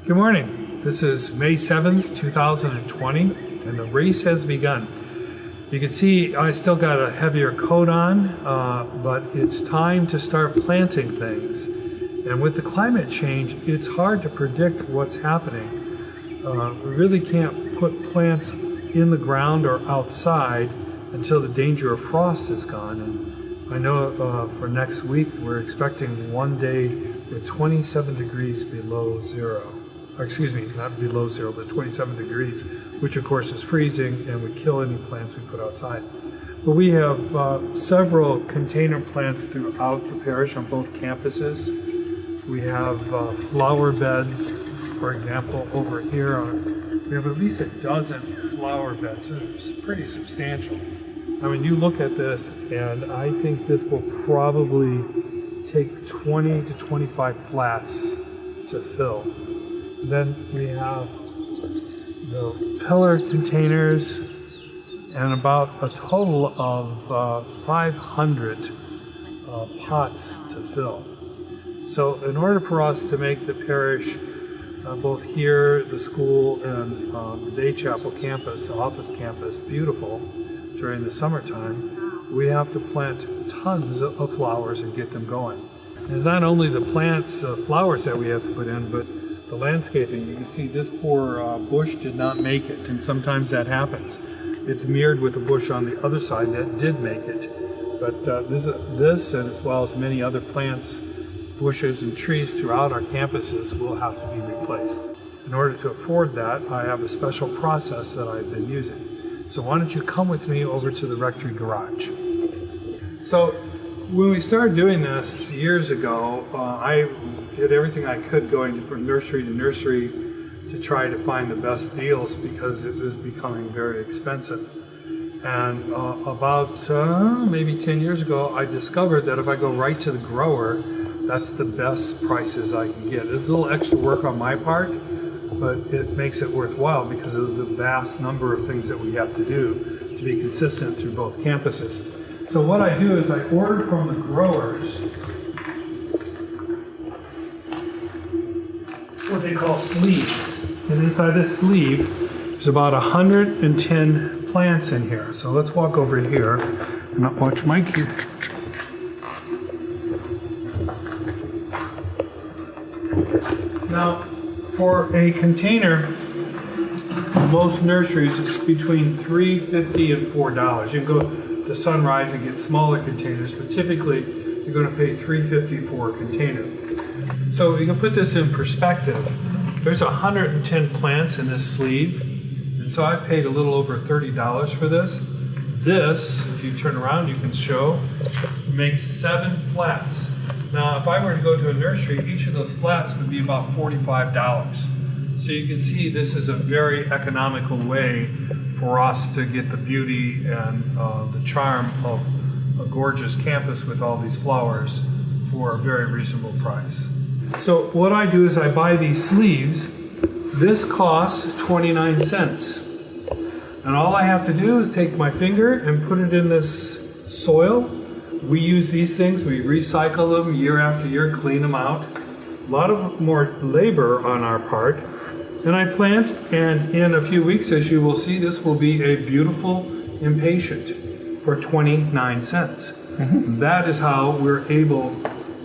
Good morning. This is May 7th, 2020, and the race has begun. You can see I still got a heavier coat on, but it's time to start planting things. And with the climate change, it's hard to predict what's happening. We really can't put plants in the ground or outside until the danger of frost is gone. And I know for next week, we're expecting one day with 27 degrees below zero. Excuse me, not below zero, but 27 degrees, which of course is freezing and would kill any plants we put outside. But we have several container plants throughout the parish on both campuses. We have flower beds, for example, over here. We have at least a dozen flower beds. It's pretty substantial. I mean, you look at this, and I think this will probably take 20 to 25 flats to fill. Then we have the pillar containers and about a total of 500 pots to fill. So in order for us to make the parish, both here, the school, and the day chapel campus, the office campus, beautiful during the summertime, we have to plant tons of flowers and get them going. And it's not only the plants, flowers that we have to put in, but the landscaping. You can see this poor bush did not make it, and sometimes that happens. It's mirrored with a bush on the other side that did make it. But this, and as well as many other plants, bushes, and trees throughout our campuses will have to be replaced. In order to afford that, I have a special process that I've been using. So why don't you come with me over to the rectory garage. So when we started doing this years ago, I did everything I could going from nursery to nursery to try to find the best deals because it was becoming very expensive. And about maybe 10 years ago, I discovered that if I go right to the grower, that's the best prices I can get. It's a little extra work on my part, but it makes it worthwhile because of the vast number of things that we have to do to be consistent through both campuses. So what I do is I order from the growers what they call sleeves. And inside this sleeve, there's about 110 plants in here. So let's walk over here and watch my cue. Now, for a container, most nurseries, it's between $3.50 and $4. You can go to Sunrise and get smaller containers, but typically you're going to pay $3.50 for a container. So you can put this in perspective. There's 110 plants in this sleeve, and so I paid a little over $30 for this. This, if you turn around, you can show, makes 7 flats. Now, if I were to go to a nursery, each of those flats would be about $45. So you can see this is a very economical way for us to get the beauty and the charm of a gorgeous campus with all these flowers for a very reasonable price. So what I do is I buy these sleeves. This costs 29 cents. And all I have to do is take my finger and put it in this soil. We use these things, we recycle them year after year, clean them out. A lot of more labor on our part. And I plant, and in a few weeks, as you will see, this will be a beautiful impatient for 29 cents. Mm-hmm. That is how we're able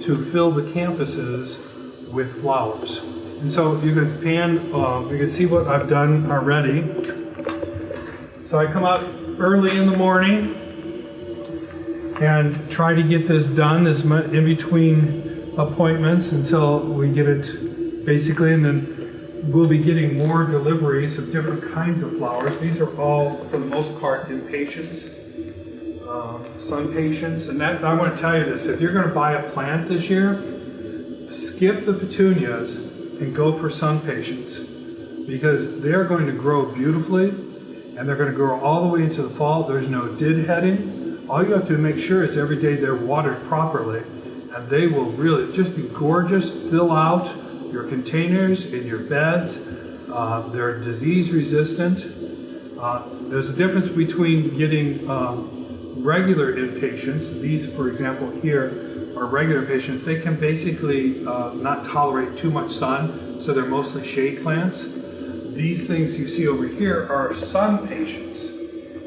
to fill the campuses with flowers. And so you can you can see what I've done already. So I come out early in the morning and try to get this done as much in between appointments until we get it basically, and then we'll be getting more deliveries of different kinds of flowers. These are all, for the most part, impatiens, sun patients. And that, I want to tell you this, if you're going to buy a plant this year, skip the petunias and go for sun patients, because they're going to grow beautifully and they're going to grow all the way into the fall. There's no deadheading. All you have to make sure is every day they're watered properly, and they will really just be gorgeous, fill out your containers in your beds. They're disease resistant. There's a difference between getting regular impatiens. These, for example, here are regular patients. They can basically not tolerate too much sun. so they're mostly shade plants. These things you see over here are sun patients.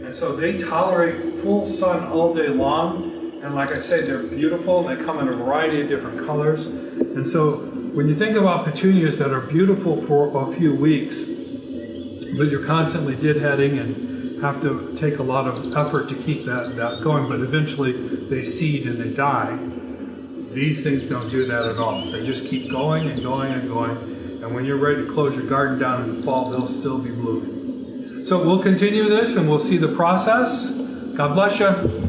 And so they tolerate full sun all day long. And like I said, they're beautiful and they come in a variety of different colors. And so when you think about petunias that are beautiful for a few weeks, but you're constantly deadheading and have to take a lot of effort to keep that going, but eventually they seed and they die, these things don't do that at all. They just keep going and going and going. And when you're ready to close your garden down in the fall, they'll still be blooming. So we'll continue this and we'll see the process. God bless you.